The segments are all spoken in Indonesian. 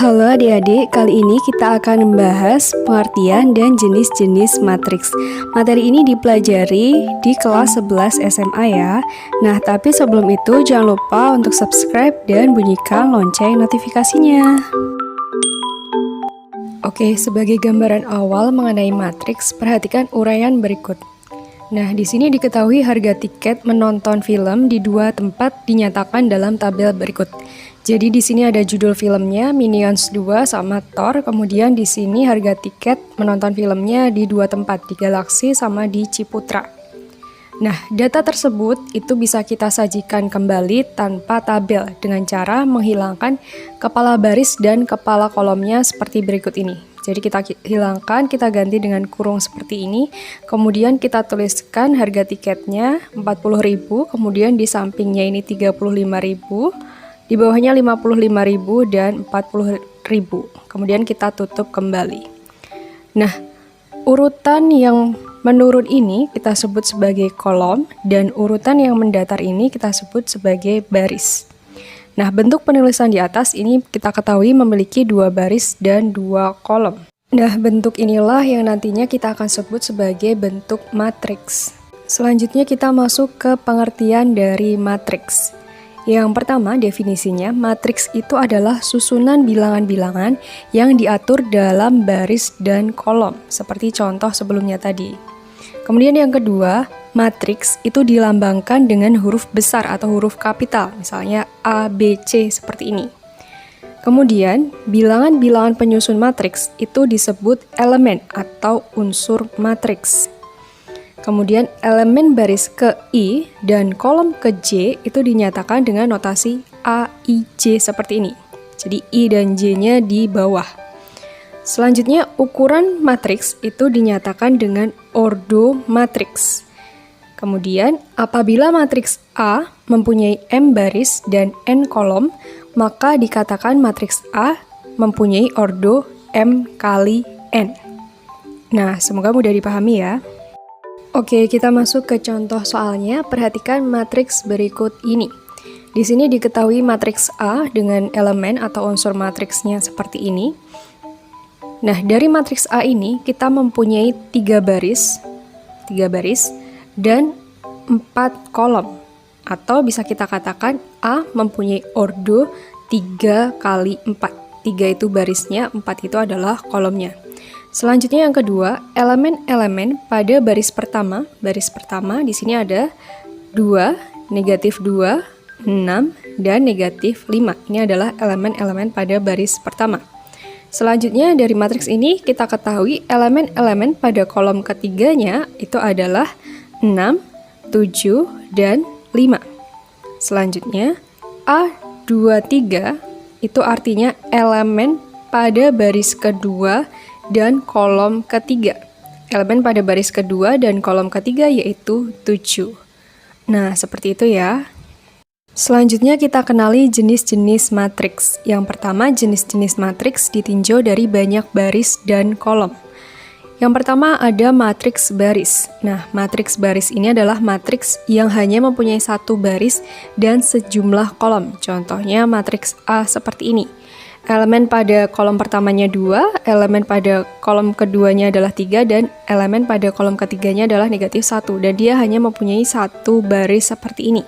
Halo adik-adik, kali ini kita akan membahas pengertian dan jenis-jenis matriks. Materi ini dipelajari di kelas 11 SMA ya. Nah, tapi sebelum itu jangan lupa untuk subscribe dan bunyikan lonceng notifikasinya. Oke, sebagai gambaran awal mengenai matriks, perhatikan uraian berikut. Nah, di sini diketahui harga tiket menonton film di dua tempat dinyatakan dalam tabel berikut. Jadi di sini ada judul filmnya Minions 2 sama Thor. Kemudian di sini harga tiket menonton filmnya di dua tempat, di Galaxy sama di Ciputra. Nah, data tersebut itu bisa kita sajikan kembali tanpa tabel dengan cara menghilangkan kepala baris dan kepala kolomnya seperti berikut ini. Jadi kita hilangkan, kita ganti dengan kurung seperti ini. Kemudian kita tuliskan harga tiketnya 40.000, kemudian di sampingnya ini 35.000. Di bawahnya 55.000 dan 40.000. Kemudian kita tutup kembali. Nah, urutan yang menurun ini kita sebut sebagai kolom dan urutan yang mendatar ini kita sebut sebagai baris. Nah, bentuk penulisan di atas ini kita ketahui memiliki dua baris dan dua kolom. Nah, bentuk inilah yang nantinya kita akan sebut sebagai bentuk matriks. Selanjutnya kita masuk ke pengertian dari matriks. Yang pertama, definisinya, matriks itu adalah susunan bilangan-bilangan yang diatur dalam baris dan kolom, seperti contoh sebelumnya tadi. Kemudian yang kedua, matriks itu dilambangkan dengan huruf besar atau huruf kapital, misalnya A, B, C, seperti ini. Kemudian, bilangan-bilangan penyusun matriks itu disebut elemen atau unsur matriks. Kemudian elemen baris ke I dan kolom ke J itu dinyatakan dengan notasi A, I, J seperti ini. Jadi I dan J-nya di bawah. Selanjutnya ukuran matriks itu dinyatakan dengan ordo matriks. Kemudian apabila matriks A mempunyai M baris dan N kolom, maka dikatakan matriks A mempunyai ordo M kali N. Nah, semoga mudah dipahami ya. Oke, kita masuk ke contoh soalnya. Perhatikan matriks berikut ini. Di sini diketahui matriks A dengan elemen atau unsur matriksnya seperti ini. Nah, dari matriks A ini kita mempunyai 3 baris dan 4 kolom. Atau bisa kita katakan A mempunyai ordo 3 kali 4. 3 itu barisnya, 4 itu adalah kolomnya. Selanjutnya yang kedua, elemen-elemen pada baris pertama di sini ada 2, negatif 2, 6, dan negatif 5. Ini adalah elemen-elemen pada baris pertama. Selanjutnya dari matriks ini kita ketahui elemen-elemen pada kolom ketiganya itu adalah 6, 7, dan 5. Selanjutnya A23 itu artinya elemen pada baris kedua dan kolom ketiga. Elemen pada baris kedua dan kolom ketiga yaitu 7. Nah, seperti itu ya. Selanjutnya kita kenali jenis-jenis matriks. Yang pertama, jenis-jenis matriks ditinjau dari banyak baris dan kolom. Yang pertama ada matriks baris. Nah, matriks baris ini adalah matriks yang hanya mempunyai satu baris dan sejumlah kolom. Contohnya matriks A seperti ini. Elemen pada kolom pertamanya 2, elemen pada kolom keduanya adalah 3, dan elemen pada kolom ketiganya adalah negatif 1, dan dia hanya mempunyai satu baris seperti ini.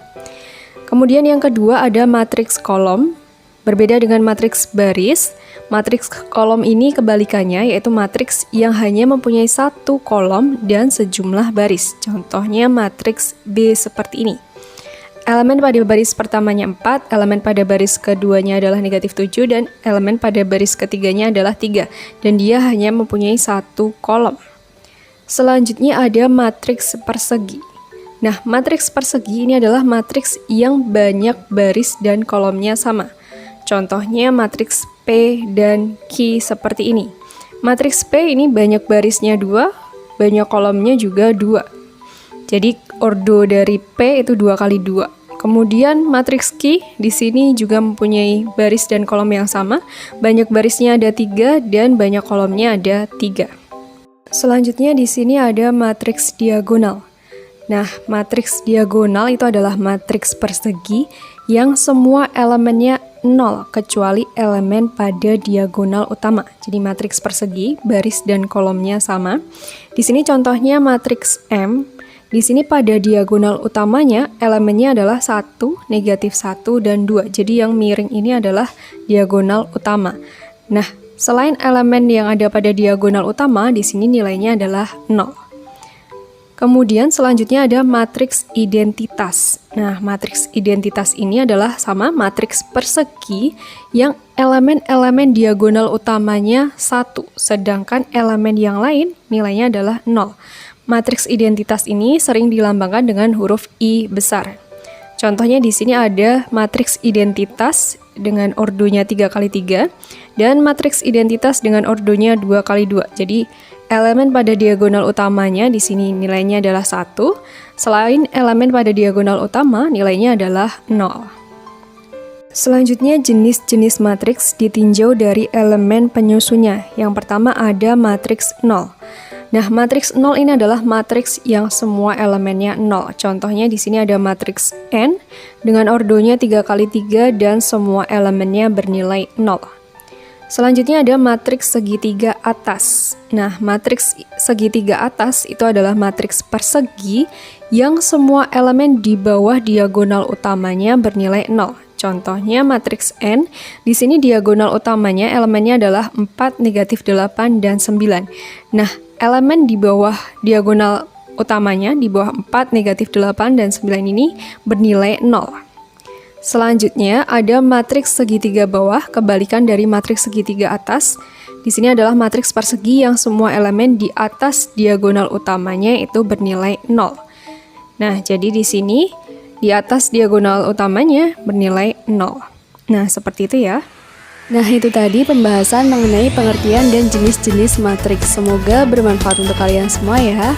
Kemudian yang kedua ada matriks kolom. Berbeda dengan matriks baris, matriks kolom ini kebalikannya, yaitu matriks yang hanya mempunyai satu kolom dan sejumlah baris. Contohnya matriks B seperti ini. Elemen pada baris pertamanya 4, elemen pada baris keduanya adalah negatif 7, dan elemen pada baris ketiganya adalah 3, dan dia hanya mempunyai satu kolom. Selanjutnya ada matriks persegi. Nah, matriks persegi ini adalah matriks yang banyak baris dan kolomnya sama. Contohnya matriks P dan Q seperti ini. Matriks P ini banyak barisnya 2, banyak kolomnya juga 2. Jadi ordo dari P itu 2 kali 2. Kemudian matriks Q di sini juga mempunyai baris dan kolom yang sama. Banyak barisnya ada 3 dan banyak kolomnya ada 3. Selanjutnya di sini ada matriks diagonal. Nah, matriks diagonal itu adalah matriks persegi yang semua elemennya 0 kecuali elemen pada diagonal utama. Jadi matriks persegi, baris dan kolomnya sama. Di sini contohnya matriks M. Di sini pada diagonal utamanya elemennya adalah 1, negatif 1, dan 2. Jadi yang miring ini adalah diagonal utama. Nah, selain elemen yang ada pada diagonal utama, di sini nilainya adalah 0. Kemudian selanjutnya ada matriks identitas. Nah, matriks identitas ini adalah sama matriks persegi yang elemen-elemen diagonal utamanya 1, sedangkan elemen yang lain nilainya adalah 0. Matriks identitas ini sering dilambangkan dengan huruf I besar. Contohnya di sini ada matriks identitas dengan ordonya 3x3 dan matriks identitas dengan ordonya 2x2. Jadi elemen pada diagonal utamanya di sini nilainya adalah 1, selain elemen pada diagonal utama nilainya adalah 0. Selanjutnya jenis-jenis matriks ditinjau dari elemen penyusunnya. Yang pertama ada matriks 0. Nah, matriks 0 ini adalah matriks yang semua elemennya 0. Contohnya di sini ada matriks N dengan ordonya 3x3 dan semua elemennya bernilai 0. Selanjutnya ada matriks segitiga atas. Nah, matriks segitiga atas itu adalah matriks persegi yang semua elemen di bawah diagonal utamanya bernilai 0. Contohnya matriks N, di sini diagonal utamanya elemennya adalah 4, negatif 8, dan 9. Nah, elemen di bawah diagonal utamanya, di bawah 4, negatif 8, dan 9 ini bernilai 0. Selanjutnya ada matriks segitiga bawah, kebalikan dari matriks segitiga atas. Di sini adalah matriks persegi yang semua elemen di atas diagonal utamanya itu bernilai 0. Nah, jadi di sini di atas diagonal utamanya bernilai 0. Nah, seperti itu ya. Nah, itu tadi pembahasan mengenai pengertian dan jenis-jenis matriks. Semoga bermanfaat untuk kalian semua ya.